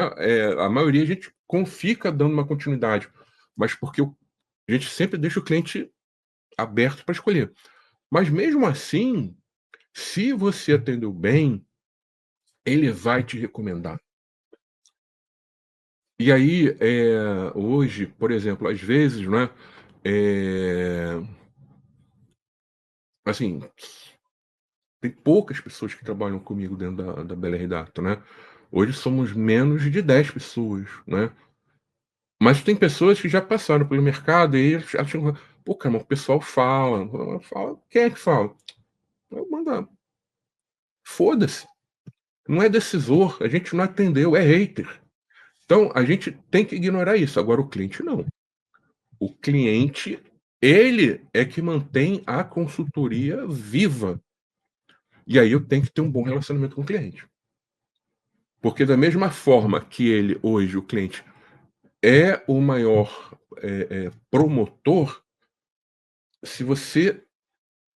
a maioria a gente fica dando uma continuidade, mas porque a gente sempre deixa o cliente aberto para escolher. Mas mesmo assim, se você atendeu bem, ele vai te recomendar. E aí, hoje, por exemplo, às vezes, né, eh assim, tem poucas pessoas que trabalham comigo dentro da BLR Data, né. Hoje somos menos de 10 pessoas, né. Mas tem pessoas que já passaram pelo mercado e eles acham: "Pô, cara, mas o pessoal fala, quem é que fala?" Eu mando: "Foda-se, não é decisor, a gente não atendeu, é hater". Então a gente tem que ignorar isso, agora o cliente não. O cliente, ele é que mantém a consultoria viva. E aí eu tenho que ter um bom relacionamento com o cliente. Porque da mesma forma que ele hoje, o cliente, é o maior, promotor, se você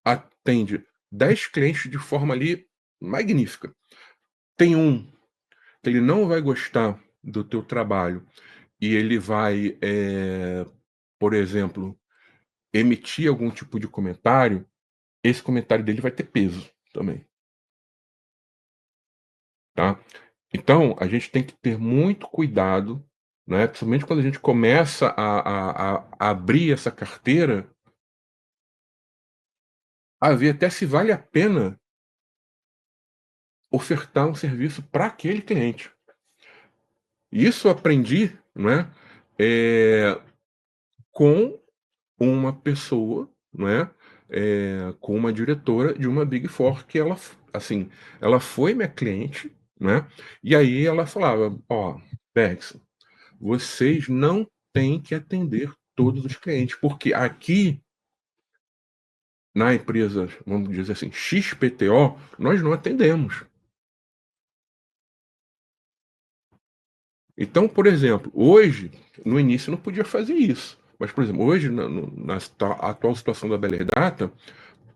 atende 10 clientes de forma ali magnífica. Tem um que ele não vai gostar do teu trabalho e ele vai, por exemplo, emitir algum tipo de comentário, esse comentário dele vai ter peso também, tá. Então, a gente tem que ter muito cuidado, né, principalmente quando a gente começa a abrir essa carteira, a ver até se vale a pena ofertar um serviço para aquele cliente. Isso eu aprendi, né, com uma pessoa, né, com uma diretora de uma Big Four que ela assim, ela foi minha cliente, né, e aí ela falava: "Ó, Bergson, vocês não têm que atender todos os clientes, porque aqui na empresa, vamos dizer assim, XPTO, nós não atendemos". Então, por exemplo, hoje, no início não podia fazer isso, mas, por exemplo, hoje na atual situação da Bela Data,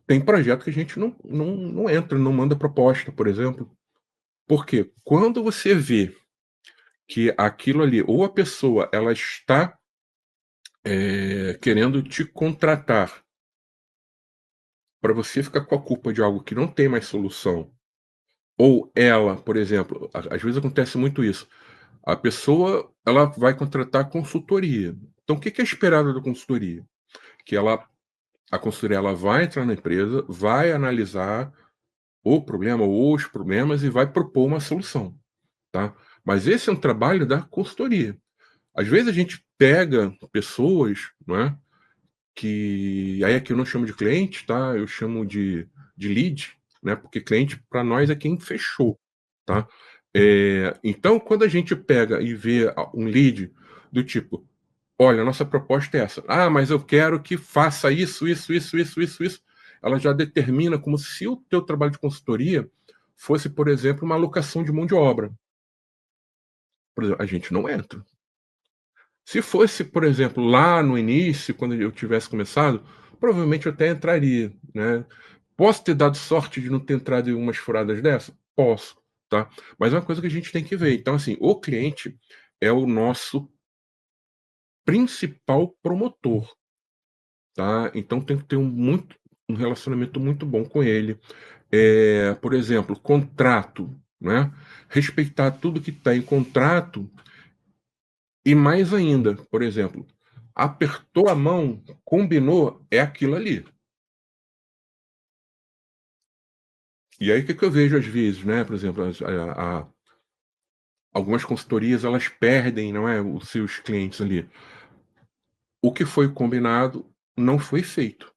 tem projeto que a gente não entra, não manda proposta, por exemplo. Porque quando você vê que aquilo ali, ou a pessoa ela está, querendo te contratar para você ficar com a culpa de algo que não tem mais solução, ou ela, por exemplo, às vezes acontece muito isso, a pessoa ela vai contratar consultoria. Então o que que é esperado da consultoria? Que a consultoria ela vai entrar na empresa, vai analisar o problema ou os problemas e vai propor uma solução. Tá? Mas esse é um trabalho da consultoria. Às vezes a gente pega pessoas, não é, que aí aqui eu não chamo de cliente, tá? Eu chamo de lead, né? Porque cliente para nós é quem fechou, tá? Então quando a gente pega e vê um lead do tipo, olha, a nossa proposta é essa. Ah, mas eu quero que faça isso, isso, isso, isso, isso, isso. Ela já determina como se o teu trabalho de consultoria fosse, por exemplo, uma alocação de mão de obra. Por exemplo, a gente não entra. Se fosse, por exemplo, lá no início, quando eu tivesse começado, provavelmente eu até entraria, né. Posso ter dado sorte de não ter entrado em umas furadas dessa? Posso, tá. Mas é uma coisa que a gente tem que ver. Então, assim, o cliente é o nosso principal promotor, tá. Então tem que ter um relacionamento muito bom com ele. Por exemplo, contrato, né, respeitar tudo que está em contrato. E mais ainda, por exemplo, apertou a mão, combinou, é aquilo ali. E aí o que que eu vejo às vezes, né, por exemplo, algumas consultorias elas perdem, não é, os seus clientes ali. O que foi combinado não foi feito.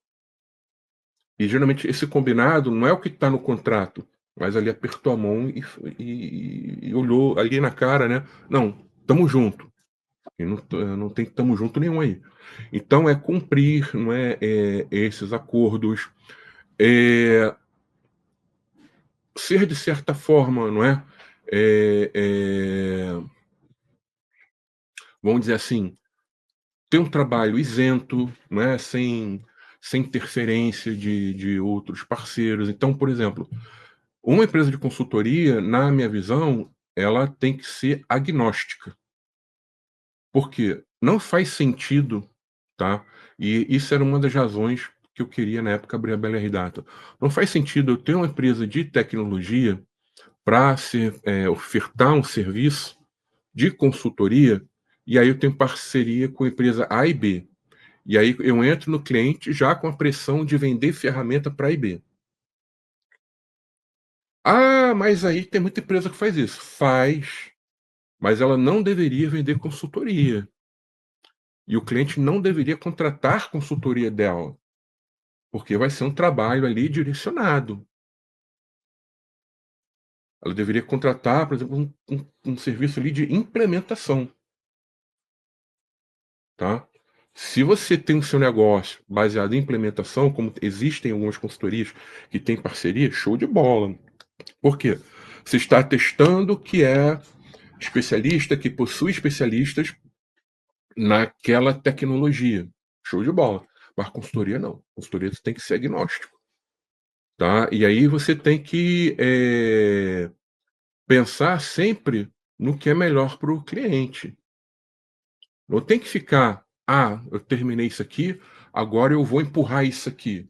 E geralmente esse combinado não é o que está no contrato, mas ali apertou a mão e olhou ali na cara, né, "Não, estamos junto, e não tem estamos junto nenhum aí". Então é cumprir, não é, esses acordos. Eh, Ser de certa forma, não é? Eh eh, Vamos dizer assim, ter um trabalho isento, não é? Sem interferência de outros parceiros. Então, por exemplo, uma empresa de consultoria, na minha visão, ela tem que ser agnóstica. Porque não faz sentido, tá? E isso era uma das razões que eu queria na época abrir a BLR Data. Não faz sentido eu ter uma empresa de tecnologia para ofertar um serviço de consultoria, e aí eu tenho parceria com a empresa A e B. E aí eu entro no cliente já com a pressão de vender ferramenta para A e B. Ah, mas aí tem muita empresa que faz isso. Faz, mas ela não deveria vender consultoria. E o cliente não deveria contratar consultoria dela, porque vai ser um trabalho ali direcionado. Ela deveria contratar, por exemplo, um serviço ali de implementação. Tá? Se você tem o seu negócio baseado em implementação, como existem algumas consultorias que têm parceria, show de bola. Por quê? Você está testando que é especialista, que possui especialistas naquela tecnologia. Show de bola. Mas consultoria não. Consultoria você tem que ser agnóstico. tá? E aí você tem que, pensar sempre no que é melhor para o cliente. Não tem que ficar: "Ah, eu terminei isso aqui, agora eu vou empurrar isso aqui".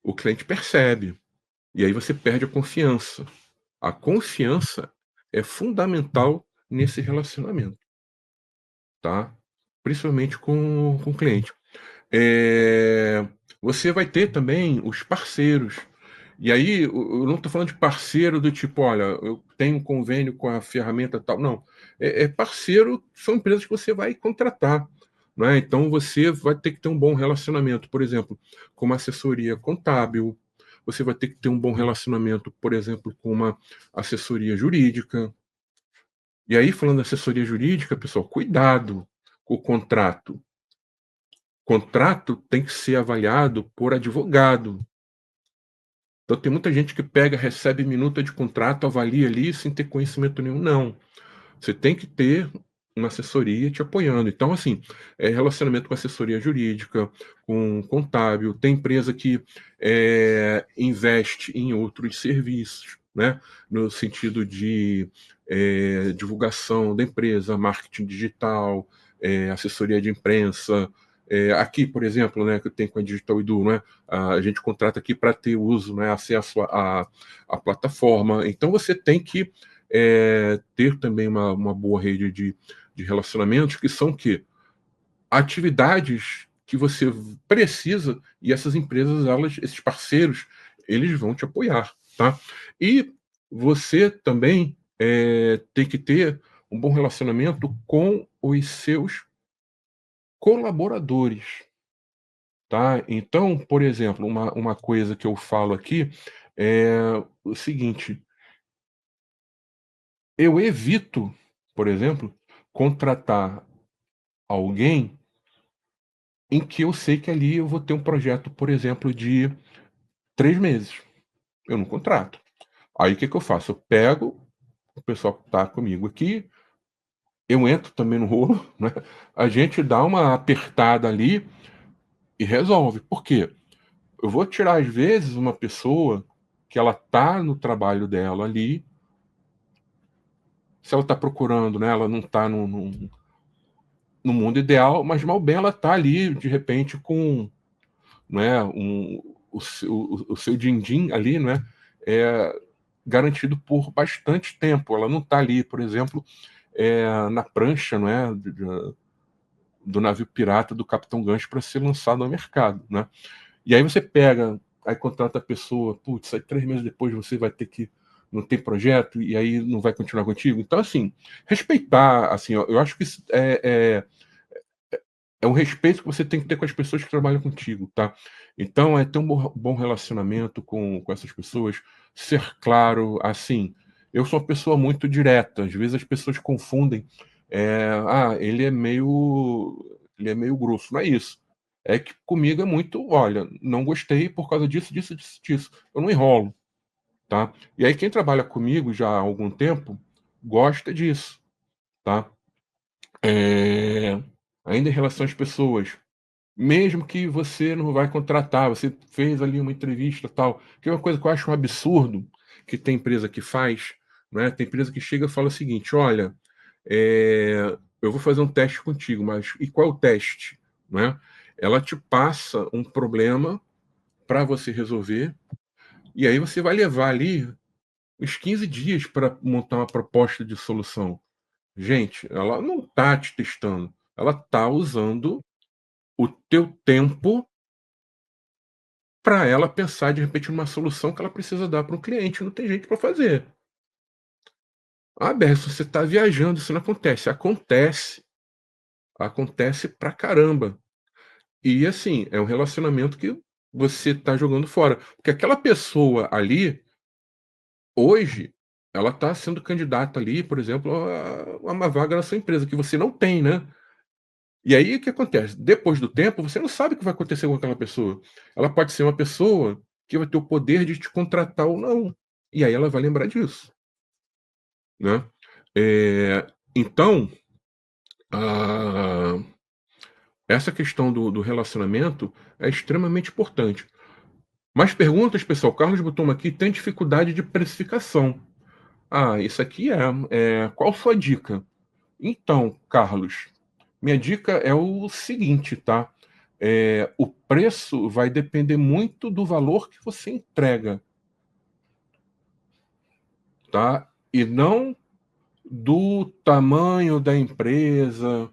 O cliente percebe, e aí você perde a confiança. A confiança é fundamental nesse relacionamento, tá? Principalmente com o cliente. Eh, Você vai ter também os parceiros. E aí, eu não estou falando de parceiro do tipo: "Olha, eu tenho um convênio com a ferramenta tal", não. Parceiro são empresas que você vai contratar, né, então você vai ter que ter um bom relacionamento, por exemplo, com uma assessoria contábil, você vai ter que ter um bom relacionamento, por exemplo, com uma assessoria jurídica. E aí, falando de assessoria jurídica, pessoal, cuidado com o contrato. Contrato tem que ser avaliado por advogado. Então tem muita gente que pega, recebe minuta de contrato, avalia ali sem ter conhecimento nenhum. Não, você tem que ter uma assessoria te apoiando. Então, assim, relacionamento com assessoria jurídica, com contábil, tem empresa que, investe em outros serviços, né, no sentido de, divulgação da empresa, marketing digital, assessoria de imprensa. Aqui, por exemplo, né, que eu tenho com a Digital Edu, né, a gente contrata aqui para ter uso, né, acesso à plataforma. Então você tem que ter também uma boa rede de relacionamentos, que são o quê? Atividades que você precisa, e essas empresas, elas, esses parceiros, eles vão te apoiar, tá? E você também tem que ter um bom relacionamento com os seus colaboradores, tá? Então, por exemplo, uma coisa que eu falo aqui é o seguinte: eu evito, por exemplo, contratar alguém em que eu sei que ali eu vou ter um projeto, por exemplo, de 3 meses. Eu não contrato. Aí o que que eu faço? Eu pego o pessoal que está comigo aqui, eu entro também no rolo, né, a gente dá uma apertada ali e resolve. Por quê? Eu vou tirar, às vezes, uma pessoa que ela tá no trabalho dela ali, se ela tá procurando, né, ela não tá no mundo ideal, mas mal bem ela tá ali, de repente, com, né, o seu din-din ali, né, é garantido por bastante tempo. Ela não está ali, por exemplo, na prancha, não é, do navio pirata do Capitão Gancho para ser lançado ao mercado, né? E aí você pega, aí contrata a pessoa, putz, aí 3 meses depois você vai ter que não tem projeto e aí não vai continuar contigo. Então, assim, respeitar, assim, ó, eu acho que isso é um respeito que você tem que ter com as pessoas que trabalham contigo, tá? Então, é ter um bom relacionamento com essas pessoas, ser claro, assim, eu sou uma pessoa muito direta, às vezes as pessoas confundem, "Ah, ele é meio grosso", não é isso. É que comigo é muito: "Olha, não gostei por causa disso, disso, disso, disso", eu não enrolo, tá? E aí quem trabalha comigo já há algum tempo, gosta disso, tá? Eh, Ainda em relação às pessoas, mesmo que você não vai contratar, você fez ali uma entrevista, tal, que é uma coisa que eu acho um absurdo, que tem empresa que faz, né, tem empresa que chega e fala o seguinte: "Olha, eu vou fazer um teste contigo, mas e qual é o teste?", né. Ela te passa um problema para você resolver, e aí você vai levar ali uns 15 dias para montar uma proposta de solução. Gente, ela não tá te testando, ela tá usando o teu tempo para ela pensar, de repente, numa solução que ela precisa dar para um cliente, não tem gente para fazer. Ah, Berson, você está viajando, isso não acontece. Acontece, acontece pra caramba. E assim, é um relacionamento que você está jogando fora. Porque aquela pessoa ali, hoje, ela está sendo candidata ali, por exemplo, a uma vaga na sua empresa, que você não tem, né? E aí o que acontece? Depois do tempo, você não sabe o que vai acontecer com aquela pessoa. Ela pode ser uma pessoa que vai ter o poder de te contratar ou não. E aí ela vai lembrar disso, né. Então, ah, essa questão do relacionamento é extremamente importante. Mais perguntas, pessoal? Carlos botou uma aqui, tem dificuldade de precificação. Ah, isso aqui qual sua dica? Então, Carlos, minha dica é o seguinte, tá? O preço vai depender muito do valor que você entrega, tá? E não do tamanho da empresa,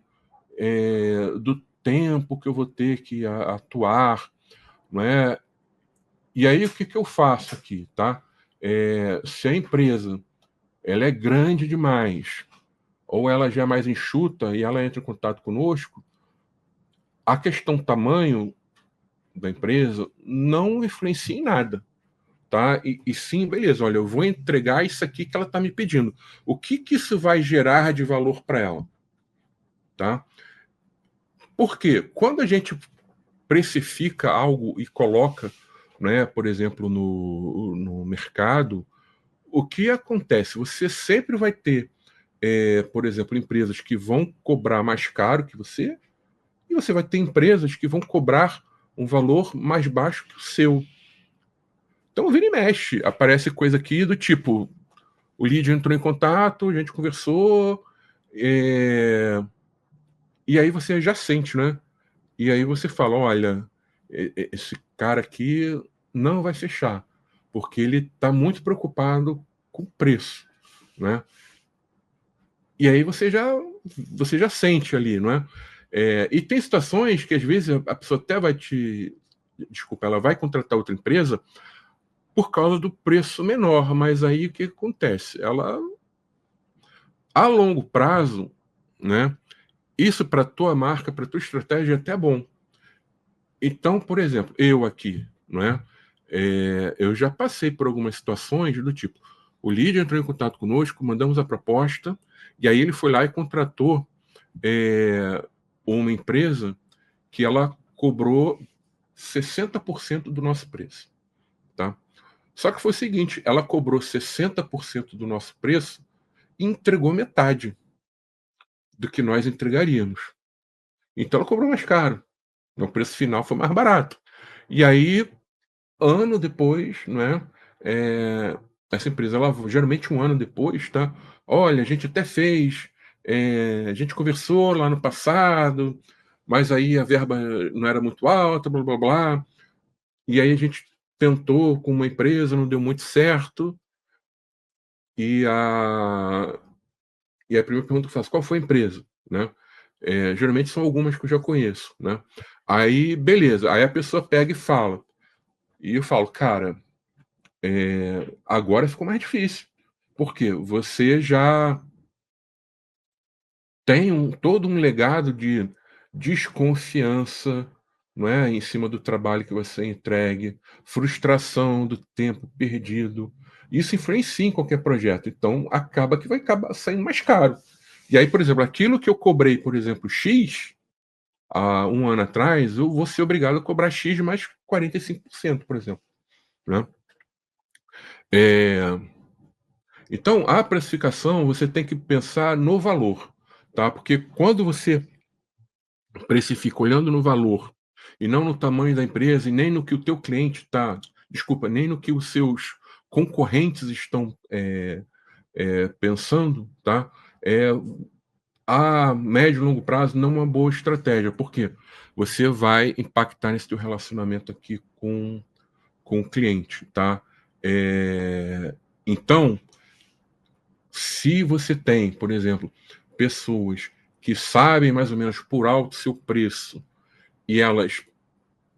do tempo que eu vou ter que atuar, não é? E aí, o que que eu faço aqui, tá? Se a empresa ela é grande demais, ou ela já é mais enxuta e ela entra em contato conosco, a questão tamanho da empresa não influencia em nada, tá? E sim, beleza, olha, eu vou entregar isso aqui que ela está me pedindo. O que que isso vai gerar de valor para ela, tá? Porque quando a gente precifica algo e coloca, né, por exemplo, no mercado, o que acontece? Você sempre vai ter, por exemplo, empresas que vão cobrar mais caro que você, e você vai ter empresas que vão cobrar um valor mais baixo que o seu. Então, vira e mexe, aparece coisa aqui do tipo, o lead entrou em contato, a gente conversou, e aí você já sente, né? E aí você fala, olha, esse cara aqui não vai fechar, porque ele está muito preocupado com o preço, né? E aí você já sente ali, não é? E tem situações que às vezes a pessoa até desculpa, ela vai contratar outra empresa por causa do preço menor, mas aí o que acontece? Ela, a longo prazo, né? Isso para tua marca, para tua estratégia é até bom. Então, por exemplo, eu aqui, não é? Eu já passei por algumas situações do tipo, o lead entrou em contato conosco, mandamos a proposta, e aí ele foi lá e contratou uma empresa que ela cobrou 60% do nosso preço, tá? Só que foi o seguinte, ela cobrou 60% do nosso preço e entregou metade do que nós entregaríamos. Então ela cobrou mais caro. O preço final foi mais barato. E aí, ano depois, né, essa empresa, ela geralmente um ano depois, tá? Olha, a gente até fez, a gente conversou lá no passado, mas aí a verba não era muito alta, blá blá blá. E aí a gente tentou com uma empresa, não deu muito certo. E a, e a primeira pergunta que eu faço, qual foi a empresa? Né? Geralmente são algumas que eu já conheço. Né? Aí, beleza. Aí a pessoa pega e fala. E eu falo, cara, agora ficou mais difícil. Por quê? Você já tem todo um legado de desconfiança, não é, em cima do trabalho que você entregue, frustração do tempo perdido. Isso influencia em qualquer projeto. Então, acaba que vai acabar saindo mais caro. E aí, por exemplo, aquilo que eu cobrei, por exemplo, X, há um ano atrás, eu vou ser obrigado a cobrar X mais 45%, por exemplo. Né? É, Então, a precificação, você tem que pensar no valor, tá? Porque quando você precifica olhando no valor e não no tamanho da empresa e nem no que o teu cliente está, desculpa, nem no que os seus concorrentes estão pensando, tá? É, a médio e longo prazo não é uma boa estratégia, porque você vai impactar nesse teu relacionamento aqui com o cliente, tá? Então, se você tem, por exemplo, pessoas que sabem mais ou menos por alto seu preço e elas,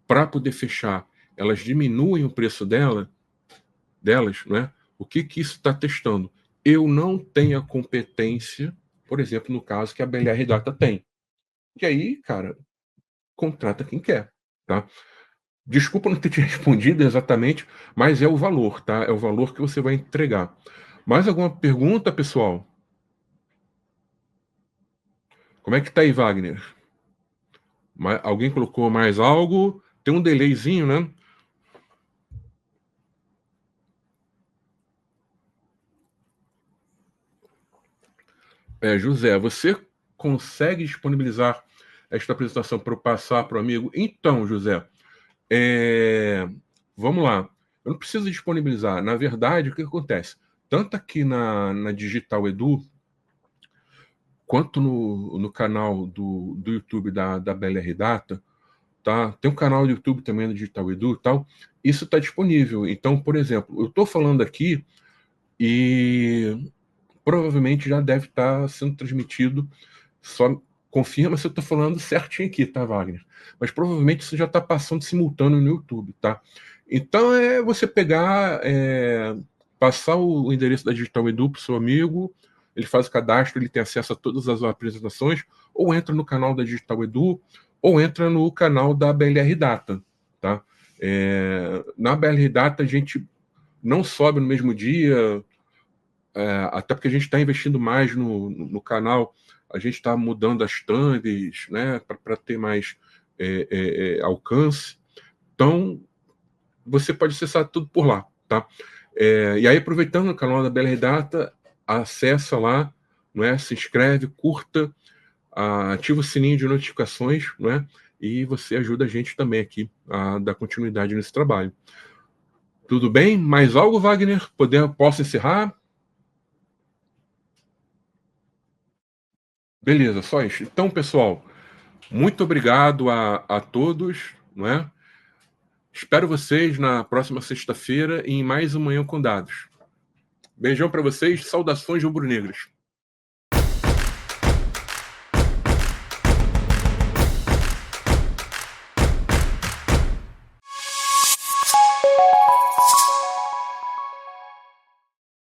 para poder fechar, elas diminuem o preço delas, né? O que que isso está testando? Eu não tenho a competência, por exemplo, no caso que a BLR Data tem. E aí, cara, contrata quem quer, tá? Desculpa não ter te respondido exatamente, mas é o valor, tá? É o valor que você vai entregar. Mais alguma pergunta, pessoal? Como é que tá aí, Wagner? Alguém colocou mais algo? Tem um delayzinho, né? José, você consegue disponibilizar esta apresentação para eu passar para o amigo? Então, José, é, Vamos lá. Eu não preciso disponibilizar. Na verdade, o que acontece? Tanto aqui na Digital Edu, quanto no canal do YouTube da BLR Data, tá? Tem um canal do YouTube também do Digital Edu e tal. Isso está disponível. Então, por exemplo, eu estou falando aqui e provavelmente já deve estar sendo transmitido. Só confirma se eu estou falando certinho aqui, tá, Wagner? Mas provavelmente isso já está passando simultâneo no YouTube, tá? Então é você pegar, passar o endereço da Digital Edu para o seu amigo, ele faz o cadastro, ele tem acesso a todas as apresentações, ou entra no canal da Digital Edu, ou entra no canal da BLR Data, tá? Na BLR Data a gente não sobe no mesmo dia, até porque a gente está investindo mais no canal, a gente está mudando as thumbs, né, para ter mais alcance. Então, você pode acessar tudo por lá, tá? E aí, aproveitando o canal da BLR Data, acessa lá, não é? Se inscreve, curta, ativa o sininho de notificações, não é? E você ajuda a gente também aqui a dar continuidade nesse trabalho. Tudo bem? Mais algo, Wagner? Posso encerrar? Beleza, só isso. Então, pessoal, muito obrigado a todos, não é? Espero vocês na próxima sexta-feira em mais um Manhã com Dados. Beijão para vocês, saudações rubro-negras.